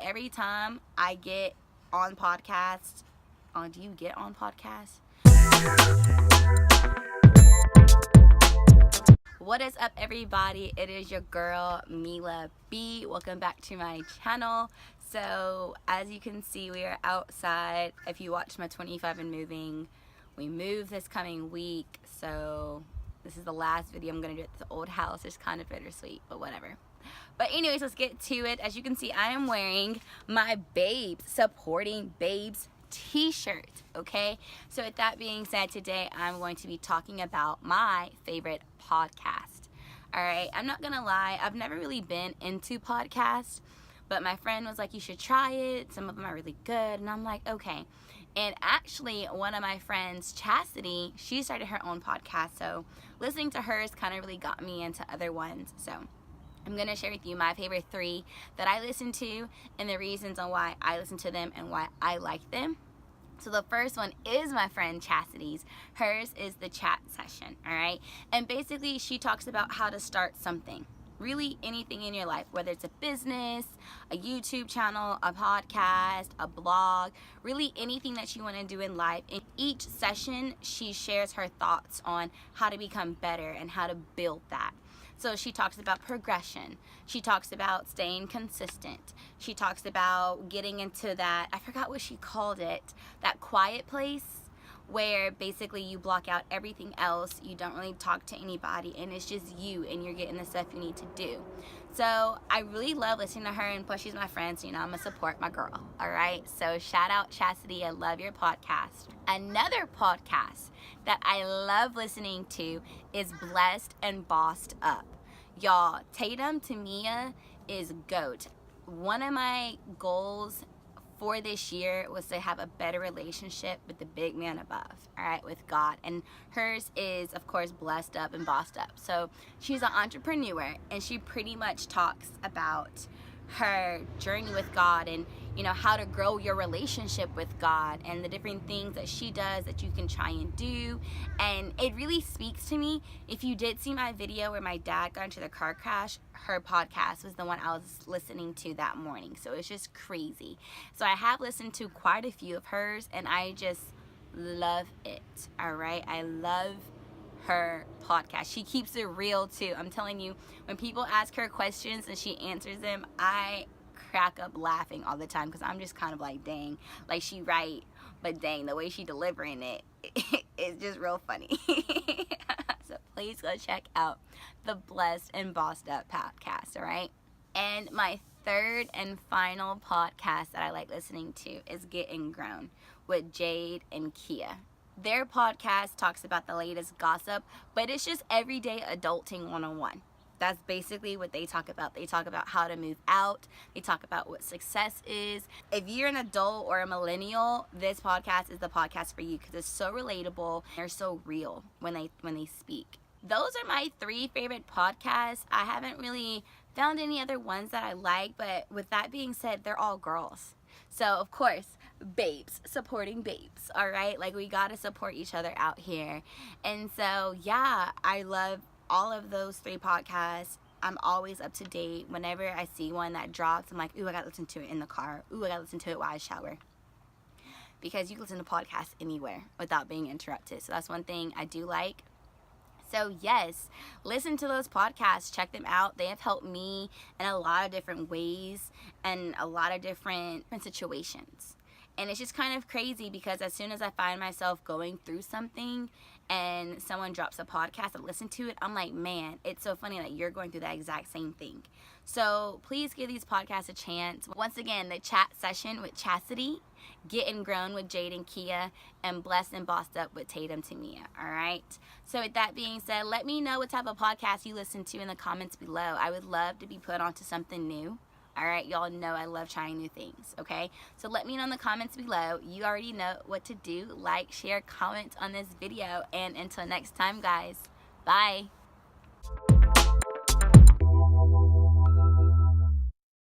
every time I get on podcasts, do you get on podcasts? What is up, everybody? It is your girl Mila B. Welcome back to my channel. So as you can see, we are outside. If you watch my 25 and moving, we move this coming week, so this is the last video I'm gonna do at the old house. It's kind of bittersweet, but whatever. But anyways, let's get to it. As you can see, I am wearing my Babes Supporting Babes t-shirt, okay? So with that being said, today I'm going to be talking about my favorite podcast. All right, I'm not gonna lie, I've never really been into podcasts, but my friend was like, you should try it. Some of them are really good, and I'm like, okay. And actually, one of my friends, Chasity, she started her own podcast, so listening to hers kind of really got me into other ones. So I'm going to share with you my favorite 3 that I listen to and the reasons on why I listen to them and why I like them. So the first one is my friend Chastity's. Hers is the chat session, all right? And basically, she talks about how to start something. Really anything in your life, whether it's a business, a YouTube channel, a podcast, a blog, really anything that you want to do in life. In each session, she shares her thoughts on how to become better and how to build that. So she talks about progression. She talks about staying consistent. She talks about getting into that, I forgot what she called it, that quiet place where basically you block out everything else. You don't really talk to anybody, and it's just you, and you're getting the stuff you need to do. So I really love listening to her, and plus she's my friend, so you know I'm gonna support my girl. All right, so shout out Chasity, I love your podcast. Another podcast that I love listening to is Blessed and Bossed Up. Y'all, Tatum, Temia is GOAT. One of my goals for this year was to have a better relationship with the big man above, all right, with God. And hers is, of course, Blessed Up and Bossed Up. So she's an entrepreneur, and she pretty much talks about her journey with God and, you know, how to grow your relationship with God and the different things that she does that you can try and do. And it really speaks to me. If you did see my video where my dad got into the car crash, her podcast was the one I was listening to that morning. So it's just crazy. So I have listened to quite a few of hers, and I just love it. All right, I love her podcast. She keeps it real too. I'm telling you, when people ask her questions and she answers them, I crack up laughing all the time, because I'm just kind of like, dang, like she right, but dang, the way she delivering it is just real funny. So please go check out the Blessed and Bossed Up podcast, all right? And my third and final podcast that I like listening to is Gettin Grown with Jade and Keia. Their podcast talks about the latest gossip, but it's just everyday adulting 101. That's basically what they talk about. They talk about how to move out. They talk about what success is. If you're an adult or a millennial, this podcast is the podcast for you, because it's so relatable. They're so real when they speak. Those are my 3 favorite podcasts. I haven't really found any other ones that I like, but with that being said, they're all girls. So, of course, babes supporting babes, all right? Like, we got to support each other out here. And so, yeah, I love all of those 3 podcasts. I'm always up to date. Whenever I see one that drops, I'm like, ooh, I got to listen to it in the car. Ooh, I got to listen to it while I shower. Because you can listen to podcasts anywhere without being interrupted. So that's one thing I do like. So yes, listen to those podcasts, check them out. They have helped me in a lot of different ways and a lot of different situations. And it's just kind of crazy, because as soon as I find myself going through something and someone drops a podcast and listen to it, I'm like, man, it's so funny that you're going through that exact same thing. So please give these podcasts a chance. Once again, the chat session with Chasity, Gettin Grown with Jade and Keia, and Blessed and Bossed Up with Tatum, Temia. All right. So with that being said, let me know what type of podcast you listen to in the comments below. I would love to be put onto something new. All right, y'all know I love trying new things, okay? So let me know in the comments below. You already know what to do. Like, share, comment on this video. And until next time, guys, bye.